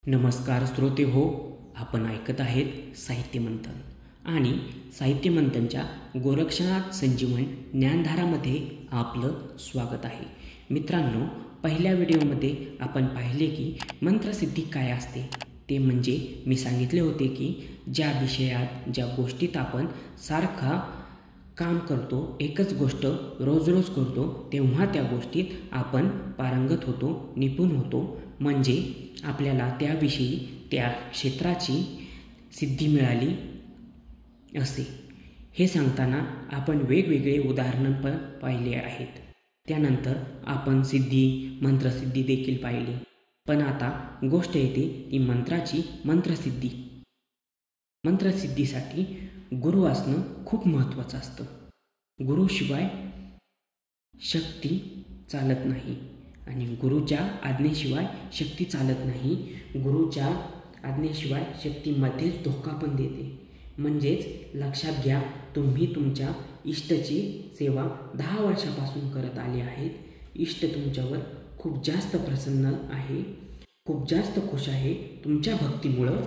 नमस्कार श्रोते हो, आपण ऐकत आहेत साहित्य मंथन आणि साहित्य मंथनच्या गोरक्षनाथ संजीवन ज्ञानधारामध्ये आपलं स्वागत आहे. मित्रांनो, पहिल्या व्हिडिओमध्ये आपण पाहिले की मंत्रसिद्धी काय असते. ते म्हणजे मी सांगितले होते की ज्या विषयात ज्या गोष्टीत आपण सारखा काम करतो, एकच गोष्ट रोज रोज करतो, तेव्हा त्या गोष्टीत आपण पारंगत होतो, निपुण होतो. म्हणजे आपल्याला त्याविषयी त्या क्षेत्राची सिद्धी मिळाली असे. हे सांगताना आपण वेगवेगळे उदाहरणं पण पाहिले आहेत. त्यानंतर आपण सिद्धी, मंत्रसिद्धी देखील पाहिली. पण आता गोष्ट येते ती मंत्राची, मंत्रसिद्धी. मंत्रसिद्धीसाठी गुरु असणं खूप महत्त्वाचं असतं. गुरुशिवाय शक्ती चालत नाही आणि गुरुच्या आज्ञेशिवाय शक्ती चालत नाही. गुरुच्या आज्ञेशिवाय शक्तीमध्येच धोका पण देते. म्हणजेच लक्षात घ्या, तुम्ही तुमच्या इष्टची सेवा 10 वर्षापासून करत आले आहेत. इष्ट तुमच्यावर खूप जास्त प्रसन्न आहे, खूप जास्त खुश आहे. तुमच्या भक्तीमुळं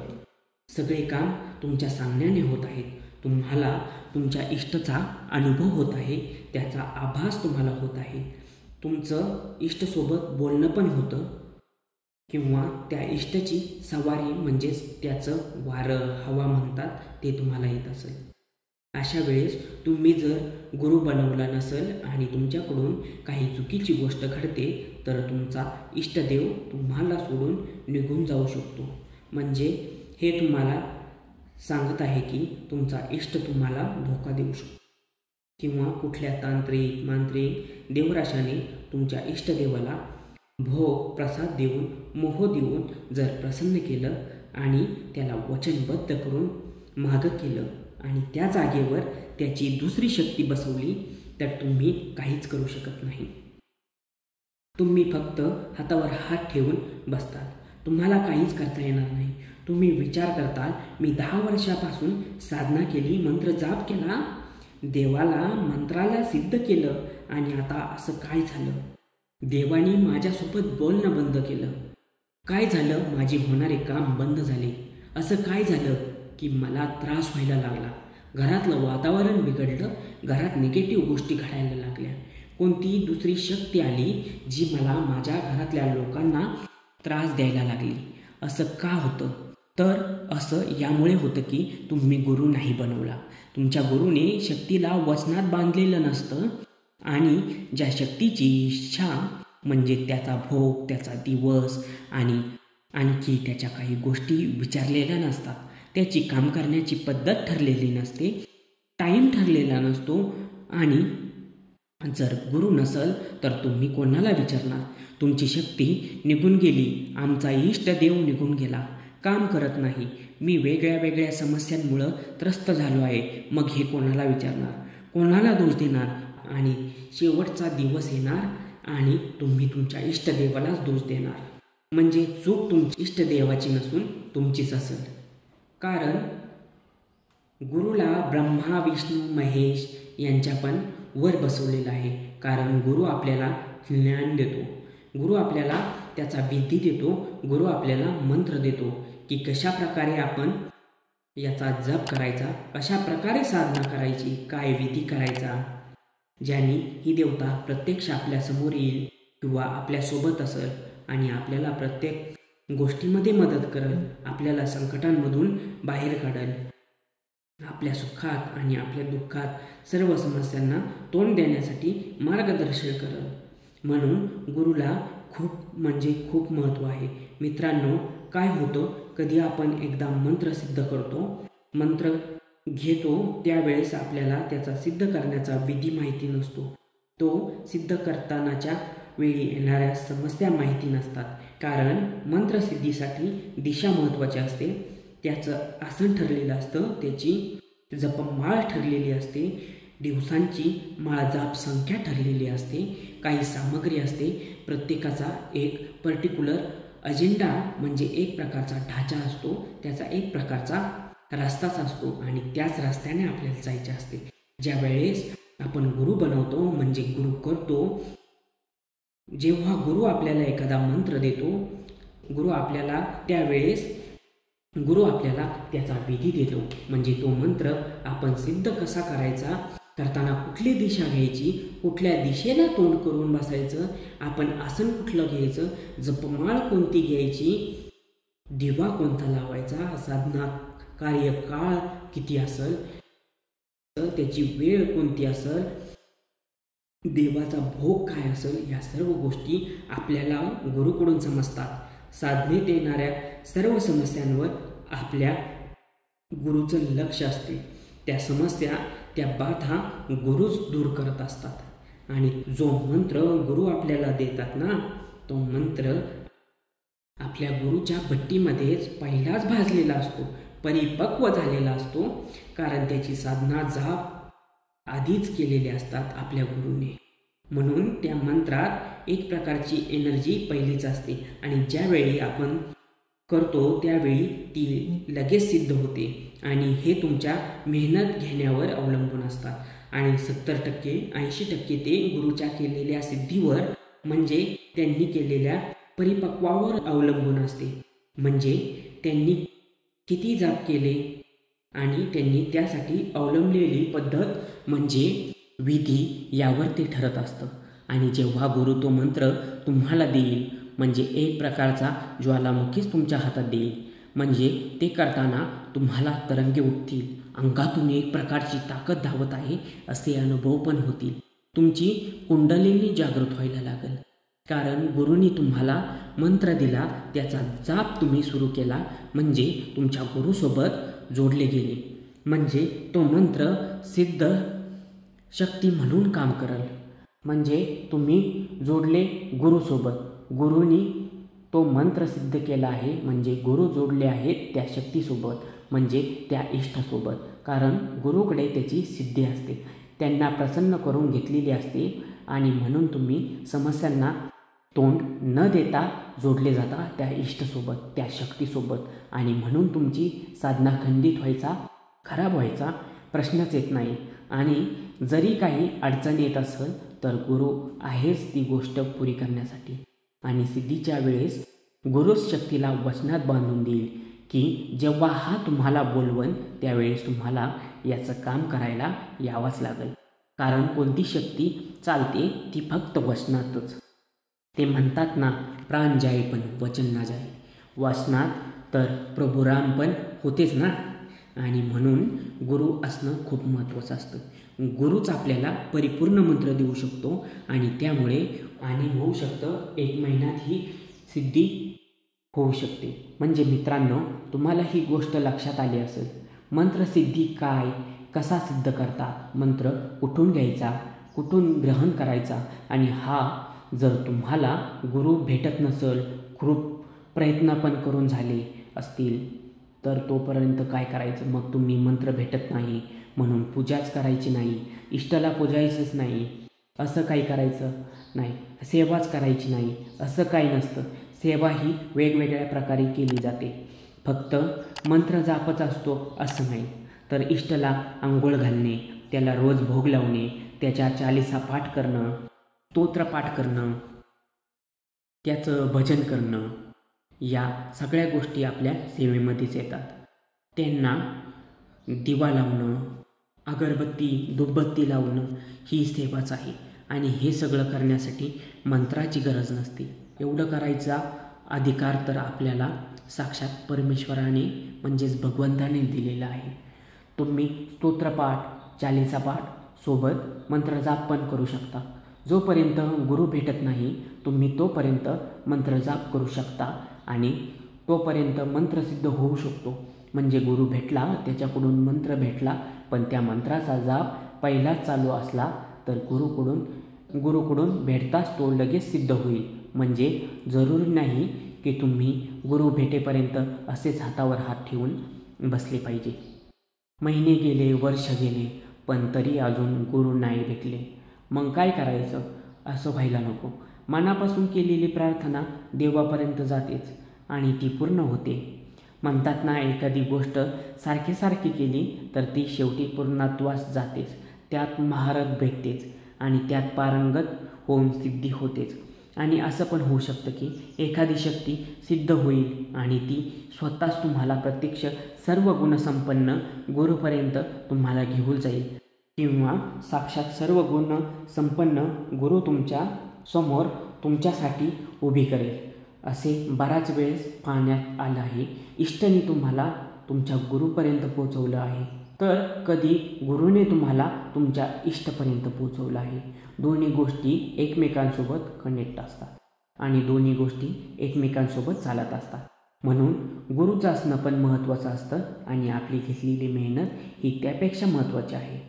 सगळे काम तुमच्या सांगण्याने होत आहेत. तुम्हाला तुमच्या इष्टचा अनुभव होत आहे, त्याचा आभास तुम्हाला होत आहे. तुमचं इष्टसोबत बोलणं पण होतं किंवा त्या इष्टची सवारी म्हणजेच त्याचं वारं, हवा म्हणतात, ते तुम्हाला येत असेल. अशा वेळेस तुम्ही जर गुरु बनवला नसेल आणि तुमच्याकडून काही चुकीची गोष्ट घडते तर तुमचा इष्टदेव तुम्हाला सोडून निघून जाऊ शकतो. म्हणजे हे तुम्हाला सांगत आहे की तुमचा इष्ट तुम्हाला धोका देऊ शकतो किंवा कुठल्या तांत्रिक, मांत्रिक देवराशाने तुमच्या इष्टदेवाला भोग, प्रसाद देऊन, मोह देऊन जर प्रसन्न केलं आणि त्याला वचनबद्ध करून मागं केलं आणि त्या जागेवर त्याची दुसरी शक्ती बसवली तर तुम्ही काहीच करू शकत नाही. तुम्ही फक्त हातावर हात ठेवून बसतात. तुम्हाला काहीच करता येणार नाही. तुम्ही विचार करताल, मी 10 वर्षापासून साधना केली, मंत्र जाप केला, देवाला, मंत्राला सिद्ध केलं आणि आता असं काय झालं? देवानी माझ्यासोबत बोलणं बंद केलं. काय झालं? माझे होणारे काम बंद झाले. असं काय झालं की मला त्रास व्हायला लागला? घरातलं वातावरण बिघडलं, घरात निगेटिव्ह गोष्टी घडायला लागल्या. कोणतीही दुसरी शक्ती आली जी मला माझ्या घरातल्या लोकांना त्रास द्यायला लागली. असं का होतं? तर असं यामुळे होतं की तुम्ही गुरु नाही बनवला. तुमच्या गुरुने शक्तीला वचनात बांधलेलं नसतं आणि ज्या शक्तीची इच्छा म्हणजे त्याचा भोग, त्याचा दिवस आणि आणखी त्याच्या काही गोष्टी विचारलेल्या नसतात. त्याची काम करण्याची पद्धत ठरलेली नसते, टाईम ठरलेला नसतो. आणि जर गुरु नसेल तर तुम्ही कोणाला विचारणार? तुमची शक्ती निघून गेली, आमचा इष्टदेव निघून गेला, काम करत नाही, मी वेगळ्या वेगळ्या समस्यांमुळं त्रस्त झालो आहे. मग हे कोणाला विचारणार? कोणाला दोष देणार? आणि शेवटचा दिवस येणार आणि तुम्ही तुमच्या इष्टदेवालाच दोष देणार. म्हणजे चूक तुमची इष्टदेवाची नसून तुमचीच असेल. कारण गुरुला ब्रह्मा, विष्णू, महेश यांच्या पण वर बसवलेलं आहे. कारण गुरु आपल्याला ज्ञान देतो, गुरु आपल्याला त्याचा विधी देतो, गुरु आपल्याला मंत्र देतो की कशा प्रकारे आपण याचा जप करायचा, कशा प्रकारे साधना करायची, काय विधी करायचा, ज्याने ही देवता प्रत्यक्ष आपल्यासमोर येईल किंवा आपल्यासोबत असेल आणि आपल्याला प्रत्येक गोष्टीमध्ये मदत करेल, आपल्याला संकटांमधून बाहेर काढेल, आपल्या सुखात आणि आपल्या दुःखात सर्व समस्यांना तोंड देण्यासाठी मार्गदर्शन करेल. म्हणून गुरुला खूप महत्त्व आहे. मित्रांनो, काय होतं, कधी आपण एकदा मंत्र सिद्ध करतो, मंत्र घेतो, त्यावेळेस आपल्याला त्याचा सिद्ध करण्याचा विधी माहिती नसतो. तो सिद्ध करतानाच्या वेळी येणाऱ्या समस्या माहिती नसतात. कारण मंत्रसिद्धीसाठी दिशा महत्त्वाची असते, त्याचं आसन ठरलेलं असतं, त्याची जपमाळ ठरलेली असते, दिवसांची माळजाप संख्या ठरलेली असते, काही सामग्री असते, प्रत्येकाचा एक पर्टिक्युलर अजेंडा म्हणजे एक प्रकारचा ढाचा असतो, त्याचा एक प्रकारचा रस्ताच असतो आणि त्याच रस्त्याने आपल्याला जायचे असते. ज्या वेळेस आपण गुरु बनवतो म्हणजे गुरु करतो, जेव्हा गुरु आपल्याला एखादा मंत्र देतो गुरु आपल्याला त्याचा विधी देतो. म्हणजे तो मंत्र आपण सिद्ध कसा करायचा, करताना कुठली दिशा घ्यायची, कुठल्या दिशेला तोंड करून बसायचं, आपण आसन कुठलं घ्यायचं, जपमाळ कोणती घ्यायची, दिवा कोणता लावायचा, साधना कार्यकाळ किती असेल, त्याची वेळ कोणती असेल, देवाचा भोग काय असेल, या सर्व गोष्टी आपल्याला गुरुकडून समजतात. साधनेत येणाऱ्या सर्व समस्यांवर आपल्या गुरुचं लक्ष असते. त्या समस्या, त्या बाधा गुरुच दूर करत असतात. आणि जो मंत्र गुरु आपल्याला देतात ना, तो मंत्र आपल्या गुरुच्या भट्टीमध्येच पहिलाच भाजलेला असतो, परिपक्व झालेला असतो. कारण त्याची साधना जाप आधीच केलेले असतात आपल्या गुरुने. म्हणून त्या मंत्रात एक प्रकारची एनर्जी पहिलीच असते आणि ज्यावेळी आपण करतो त्यावेळी ती लगेच सिद्ध होते. आणि हे तुमच्या मेहनत घेण्यावर अवलंबून असतात. आणि 70% 80% ते गुरुच्या केलेल्या सिद्धीवर, म्हणजे त्यांनी केलेल्या परिपक्वावर अवलंबून असते. म्हणजे त्यांनी किती जाप केले आणि त्यांनी त्यासाठी अवलंबलेली पद्धत म्हणजे विधी, यावर ते ठरत असतं. आणि जेव्हा गुरु तो मंत्र तुम्हाला देईल, म्हणजे एक प्रकारचा ज्वालामुखीच तुमच्या हातात देईल, म्हणजे ते करताना तुम्हाला तरंगे उठतील, अंगातून एक प्रकारची ताकद धावत आहे असे अनुभव पण होतील. तुमची कुंडलिनी जागृत व्हायला लागेल. कारण गुरुनी तुम्हाला मंत्र दिला, त्याचा जाप तुम्ही सुरू केला, म्हणजे तुमच्या गुरुसोबत जोडले गेले. म्हणजे तो मंत्र सिद्ध शक्ती म्हणून काम करेल. म्हणजे तुम्ही जोडले गुरुसोबत, गुरुनी तो मंत्र सिद्ध केला आहे, म्हणजे गुरु जोडले आहेत त्या शक्तीसोबत, म्हणजे त्या इष्टासोबत. कारण गुरुकडे त्याची सिद्धी असते, त्यांना प्रसन्न करून घेतलेली असते. आणि म्हणून तुम्ही समस्यांना तोंड न देता जोडले जाता त्या इष्टसोबत, त्या शक्तीसोबत. आणि म्हणून तुमची साधना खंडित व्हायचा, खराब व्हायचा प्रश्नच येत नाही. आणि जरी काही अडचण येत असेल तर गुरु आहेच ती गोष्ट पुरी करण्यासाठी. आणि सिद्धीच्या वेळेस गुरुच शक्तीला वचनात बांधून देईल की जेव्हा हा तुम्हाला बोलवन त्यावेळेस तुम्हाला याचं काम करायला यावंच लागेल. कारण कोणती शक्ती चालते ती फक्त वचनातच. ते म्हणतात ना, प्राण जाई पण वचन ना जाई. वचनात तर प्रभू राम पण होतेच ना. आणि म्हणून गुरु असणं खूप महत्त्वाचं असतं. गुरुच आपल्याला परिपूर्ण मंत्र देऊ शकतो आणि त्यामुळे आणि होऊ शकतं 1 महिन्यात ही सिद्धी होऊ शकते. म्हणजे मित्रांनो, तुम्हाला ही गोष्ट लक्षात आली असेल. मंत्रसिद्धी काय, कसा सिद्ध करता, मंत्र कुठून घ्यायचा, कुठून ग्रहण करायचा. आणि हा जर तुम्हाला गुरु भेटत नसेल, खूप प्रयत्न पण करून झाले असतील, तर तोपर्यंत काय करायचं, मग तुम्ही मंत्र भेटत नाही म्हणून पूजाच करायची नाही, इष्टाला पूजायचंच नाही, असं काही करायचं नाही, सेवाच करायची नाही, असं काही नसतं. सेवा ही वेगवेगळ्या प्रकारे केली जाते. फक्त मंत्र जापच असतो असं नाही. तर इष्टला आंघोळ घालणे, त्याला रोज भोग लावणे, त्याच्या चालीसा पाठ करणं, स्तोत्र पाठ करणं, त्याचं भजन करणं, या सगळ्या गोष्टी आपल्या सेवेमध्येच येतात. त्यांना दिवा लावणं, अगरबत्ती धूपबत्ती लावणं ही सेवाच आहे. आणि हे सगळं करण्यासाठी मंत्राची गरज नसते. एवढं करायचा अधिकार तर आपल्याला साक्षात परमेश्वराने म्हणजेच भगवंताने दिलेला आहे. तुम्ही स्तोत्रपाठ, चालीसा पाठ सोबत मंत्रजाप पण करू शकता. जोपर्यंत गुरु भेटत नाही तुम्ही तोपर्यंत मंत्रजाप करू शकता आणि तोपर्यंत मंत्रसिद्ध होऊ शकतो. म्हणजे गुरु भेटला, त्याच्याकडून मंत्र भेटला, पण त्या मंत्राचा जाप पहिलाच चालू असला तर गुरुकडून भेटताच तो लगेच सिद्ध होईल. म्हणजे जरुरी नाही की तुम्ही गुरु भेटेपर्यंत असेच हातावर हात ठेवून बसले पाहिजे. महिने गेले, वर्ष गेले, पण तरी अजून गुरु नाही भेटले. मग काय करायचं? असं व्हायला नको. मनापासून केलेली प्रार्थना देवापर्यंत जातेच आणि ती पूर्ण होते. म्हणतात ना, एखादी गोष्ट सारखी केली तर ती शेवटी पूर्णत्वास जातेच, त्यात महारथ भेटतेच आणि त्यात पारंगत होऊन सिद्धी होतेच. आणि असं पण होऊ शकतं की एखादी शक्ती सिद्ध होईल आणि ती स्वतःच तुम्हाला प्रत्यक्ष सर्व गुणसंपन्न गुरुपर्यंत तुम्हाला घेऊन जाईल, किंवा साक्षात सर्व गुणसंपन्न गुरु तुमच्या समोर तुमच्यासाठी उभी करेल. असे बराच वेळेस पाहण्यात आलं आहे. इष्टने तुम्हाला तुमच्या गुरुपर्यंत पोचवलं आहे, तर कधी गुरुने तुम्हाला तुमच्या इष्टपर्यंत पोचवलं आहे. दोन्ही गोष्टी एकमेकांसोबत कनेक्ट असतात आणि दोन्ही गोष्टी एकमेकांसोबत चालत असतात. म्हणून गुरुचं असणं पण महत्त्वाचं असतं आणि आपली घेतलेली मेहनत ही त्यापेक्षा महत्त्वाची आहे.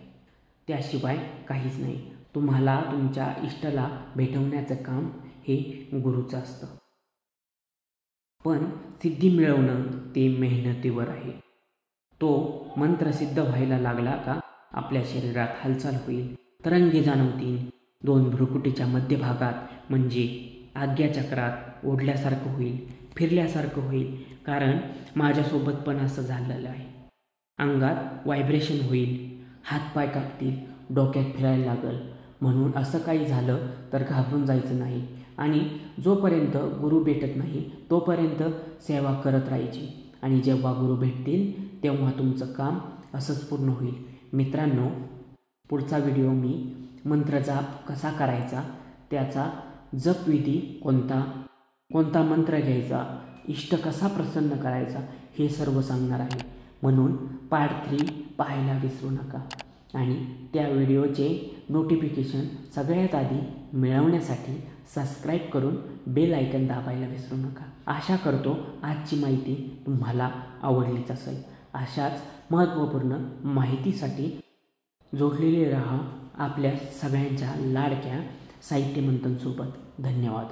त्याशिवाय काहीच नाही. तुम्हाला तुमच्या इष्टाला भेटवण्याचं काम हे गुरुचं असतं. पण सिद्धी मिळवणं ते मेहनतीवर आहे. तो मंत्र सिद्ध व्हायला लागला का आपल्या शरीरात हालचाल होईल, तरंगे जाणवतील. 2 भ्रुकुटीच्या मध्यभागात म्हणजे आज्ञाचक्रात ओढल्यासारखं होईल, फिरल्यासारखं होईल. कारण माझ्यासोबत पण असं झालेलं आहे. अंगात व्हायब्रेशन होईल, हातपाय कापतील, डोक्यात फिरायला लागल. म्हणून असं काही झालं तर घाबरून जायचं नाही आणि जोपर्यंत गुरु भेटत नाही तोपर्यंत सेवा करत राहायची. आणि जेव्हा गुरु भेटतील तेव्हा तुमचं काम असंच पूर्ण होईल. मित्रांनो, पुढचा व्हिडिओ मी मंत्रजाप कसा करायचा, त्याचा जपविधी कोणता मंत्र घ्यायचा, इष्ट कसा प्रसन्न करायचा हे सर्व सांगणार आहे. म्हणून पार्ट 3 पाहायला विसरू नका आणि त्या व्हिडिओचे नोटिफिकेशन सगळ्यात आधी मिळवण्यासाठी सबस्क्राईब करून बेल आयकन दाबायला विसरू नका. आशा करतो आजची माहिती तुम्हाला आवडलीच असेल. अशाच महत्त्वपूर्ण माहितीसाठी जोडलेले राहा आपल्या सगळ्यांच्या लाडक्या साहित्य मंथनसोबत. धन्यवाद.